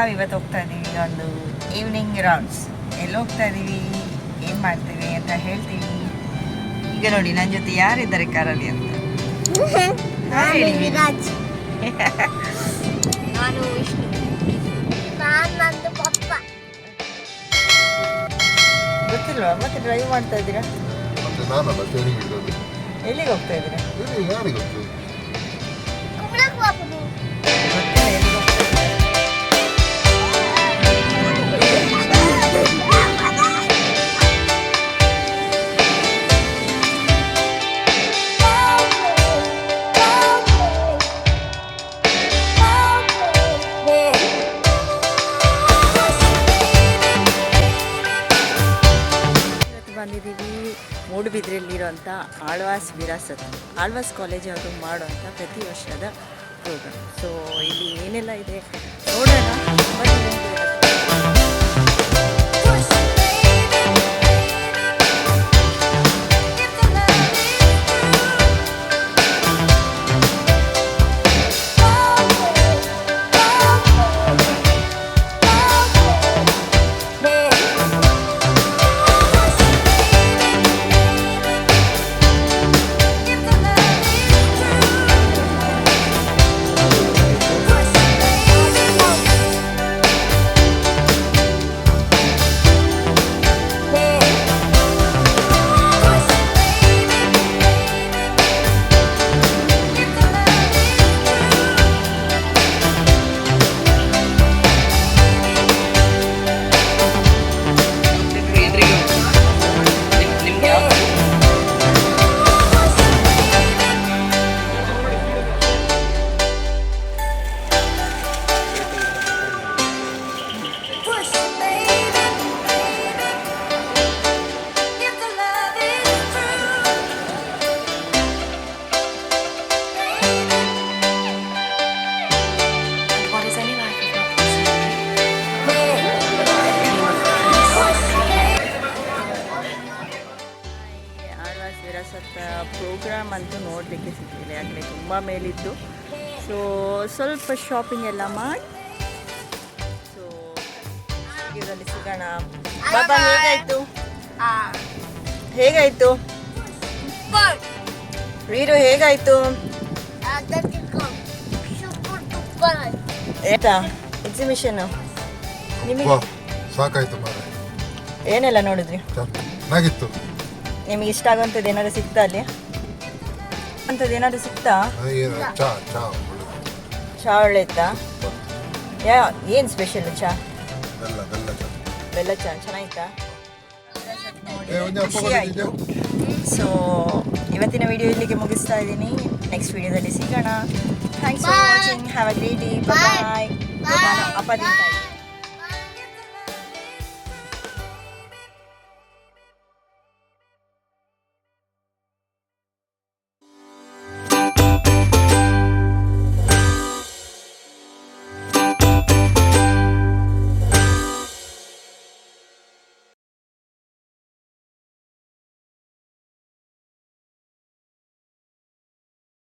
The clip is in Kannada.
ನಾವಿವತ್ತು ಹೋಗ್ತಾ ಇದ್ದೀವಿ ಒಂದು ಈವ್ನಿಂಗ್ ರೌಂಡ್ಸ್. ಎಲ್ಲಿ ಹೋಗ್ತಾ ಇದ್ದೀವಿ, ಏನು ಮಾಡ್ತೀವಿ ಅಂತ ಹೇಳ್ತೀವಿ. ಈಗ ನೋಡಿ ನನ್ನ ಜೊತೆ ಯಾರಿದ್ದಾರೆ ಕಾರಲ್ಲಿ ಅಂತ. ನಾನು ವಿಷ್ಣು, ನಾನು ನಂದು ಪಪ್ಪ. ಗೊತ್ತಿಲ್ವಾ ಮತ್ತೆ ಡ್ರೈವ್ ಮಾಡ್ತಾ ಇದ್ದೀರಾ? ಎಲ್ಲಿಗೆ ಹೋಗ್ತಾ ಇದ್ದೀರಾ? ಬಂದಿದ್ದೀವಿ ಮೂಡುಬಿದ್ರೆಯಲ್ಲಿರುವಂಥ ಆಳ್ವಾಸ್ ವಿರಾಸತ್, ಆಳ್ವಾಸ್ ಕಾಲೇಜ್ ಅವರು ಮಾಡುವಂಥ ಪ್ರತಿ ವರ್ಷದ ಪ್ರೋಗ್ರಾಮ್. ಸೊ ಇಲ್ಲಿ ಏನೆಲ್ಲ ಇದೆ ನೋಡೋಣ. ಪ್ರೋಗ್ರಾಮ್ ಅಂತೂ ನೋಡಲಿಕ್ಕೆ ಸಿಗಲಿಲ್ಲ, ಯಾಕಂದರೆ ತುಂಬ ಮೇಲಿದ್ದು. ಸೊ ಸ್ವಲ್ಪ ಶಾಪಿಂಗ್ ಎಲ್ಲ ಮಾಡಿ ಸೊ ಇದರಲ್ಲಿ ಸಿಗೋಣ. ಬಾಬಾ ಹೇಗಾಯಿತು? ಹೇಗಾಯಿತು ವೀರು? ಹೇಗಾಯಿತು ಆಯ್ತಾ ಎಕ್ಸಿಬಿಷನ್ನು? ನಿಮಗೆ ಸಾಕಾಯ್ತು. ಏನೆಲ್ಲ ನೋಡಿದ್ರಿ? ಚೆನ್ನಾಗಿತ್ತು. ನಿಮಗೆ ಇಷ್ಟ ಆಗುವಂಥದ್ದು ಏನಾದ್ರು ಸಿಗ್ತಾ ಅಲ್ಲಿ? ಅಂಥದ್ದು ಏನಾದ್ರು ಸಿಗ್ತಾ? ಚಾ ಒಳ್ಳೆ ಇತ್ತಾ? ಏನು ಸ್ಪೆಷಲ್ ಚಾ? ಬೆಲ್ಲ ಚಾ ಚೆನ್ನಾಗಿತ್ತಾ? ಖುಷಿ ಆಯಿತು. ಸೊ ಇವತ್ತಿನ ವಿಡಿಯೋ ಇಲ್ಲಿಗೆ ಮುಗಿಸ್ತಾ ಇದ್ದೀನಿ. ನೆಕ್ಸ್ಟ್ ವಿಡಿಯೋದಲ್ಲಿ ಸಿಗೋಣ. Thanks for watching. Have a great day. Bye. ನಾನು ಅಪ್ಪ ತಿಂತಾ